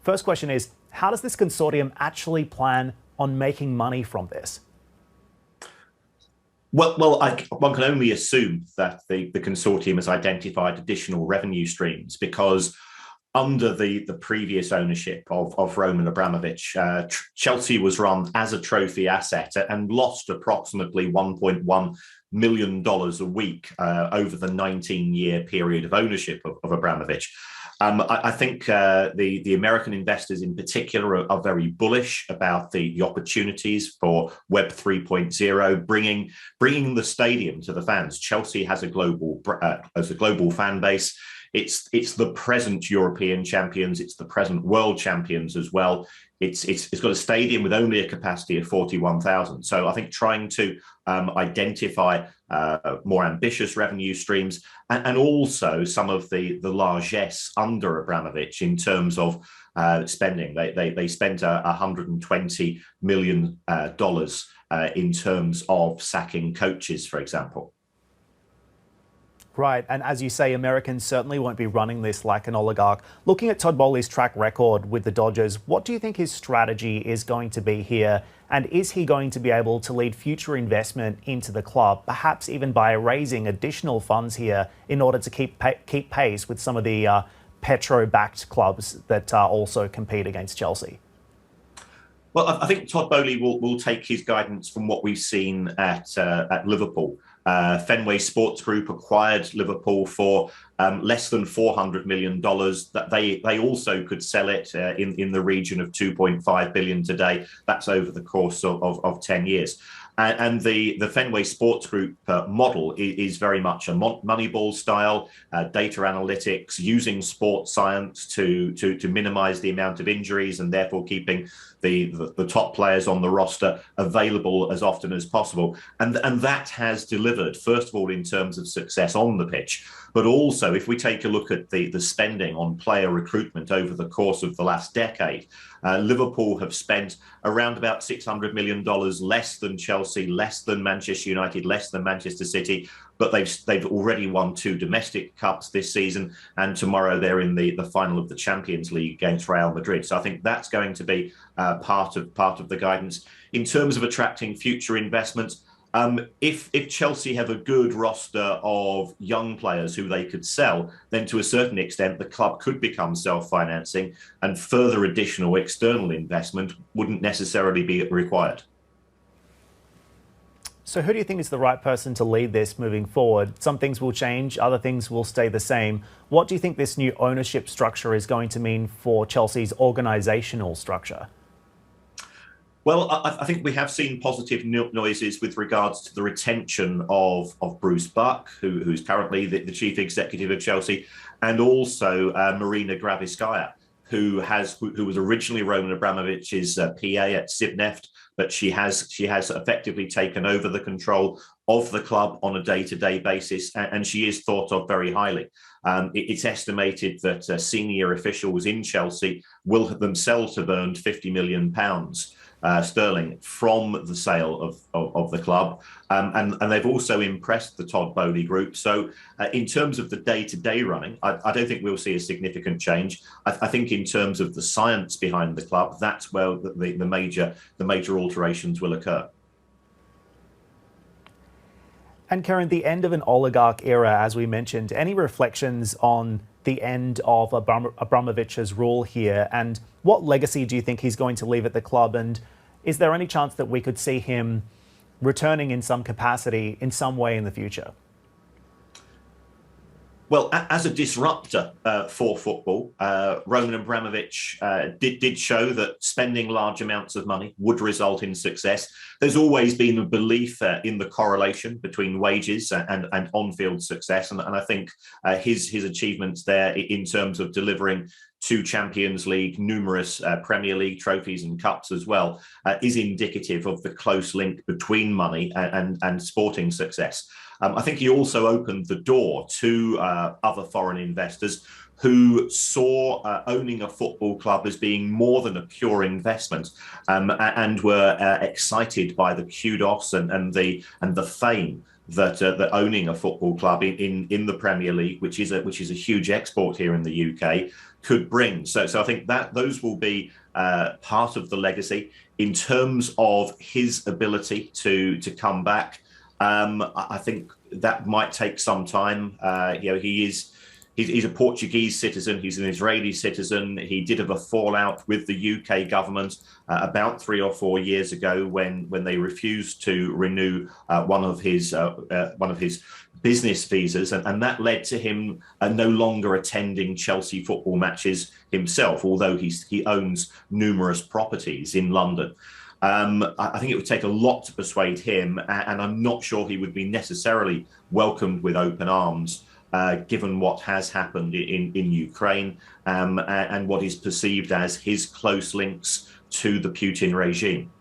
first question is, how does this consortium actually plan on making money from this? One can only assume that the consortium has identified additional revenue streams, because under the previous ownership of Roman Abramovich, Chelsea was run as a trophy asset and lost approximately $1.1 million a week over the 19-year period of ownership of Abramovich. I think the American investors in particular are very bullish about the opportunities for Web 3.0, bringing the stadium to the fans. Chelsea has a global fan base. It's the present European champions. It's the present world champions as well. It's got a stadium with only a capacity of 41,000. So I think trying to identify more ambitious revenue streams and also some of the largesse under Abramovich in terms of spending. They spent $120 million in terms of sacking coaches, for example. Right, and as you say, Americans certainly won't be running this like an oligarch. Looking at Todd Boehly's track record with the Dodgers, what do you think his strategy is going to be here? And is he going to be able to lead future investment into the club, perhaps even by raising additional funds here in order to keep pace with some of the petro-backed clubs that also compete against Chelsea? Well, I think Todd Boehly will take his guidance from what we've seen at Liverpool. Fenway Sports Group acquired Liverpool for less than $400 million. That they also could sell it in the region of $2.5 billion today. That's over the course of 10 years. And the Fenway Sports Group model is very much a Moneyball style, data analytics, using sports science to minimize the amount of injuries and therefore keeping the top players on the roster available as often as possible. And that has delivered, first of all, in terms of success on the pitch, but also if we take a look at the spending on player recruitment over the course of the last decade, Liverpool have spent around about $600 million less than Chelsea, less than Manchester United, less than Manchester City, but they've already won 2 domestic cups this season, and tomorrow they're in the final of the Champions League against Real Madrid. So I think that's going to be part of the guidance. In terms of attracting future investments, if Chelsea have a good roster of young players who they could sell, then to a certain extent the club could become self-financing and further additional external investment wouldn't necessarily be required. So who do you think is the right person to lead this moving forward? Some things will change, other things will stay the same. What do you think this new ownership structure is going to mean for Chelsea's organisational structure? Well, I think we have seen positive noises with regards to the retention of Bruce Buck, who's currently the chief executive of Chelsea, and also Marina Graviskaya, who was originally Roman Abramovich's PA at Sibneft, but she has effectively taken over the control of the club on a day-to-day basis, and she is thought of very highly. It's estimated that senior officials in Chelsea will themselves have earned £50 million sterling from the sale of the club, and they've also impressed the Todd Boehly group. So in terms of the day-to-day running, I don't think we'll see a significant change. I think in terms of the science behind the club, that's where the major alterations will occur. And Kieran, the end of an oligarch era, as we mentioned, any reflections on the end of Abramovich's rule here, and what legacy do you think he's going to leave at the club? And is there any chance that we could see him returning in some capacity in some way in the future? Well, as a disruptor for football, Roman Abramovich did show that spending large amounts of money would result in success. There's always been a belief in the correlation between wages and on-field success, and I think his achievements there in terms of delivering 2 Champions League, numerous Premier League trophies and cups as well, is indicative of the close link between money and sporting success. I think he also opened the door to other foreign investors who saw owning a football club as being more than a pure investment, and were excited by the kudos and the fame that owning a football club in the Premier League, which is a huge export here in the UK, could bring. So I think that those will be part of the legacy. In terms of his ability to come back, I think that might take some time. He's a Portuguese citizen. He's an Israeli citizen. He did have a fallout with the UK government about 3 or 4 years ago when they refused to renew one of his business visas, and that led to him no longer attending Chelsea football matches himself, although he owns numerous properties in London. I think it would take a lot to persuade him, and I'm not sure he would be necessarily welcomed with open arms, given what has happened in Ukraine and what is perceived as his close links to the Putin regime.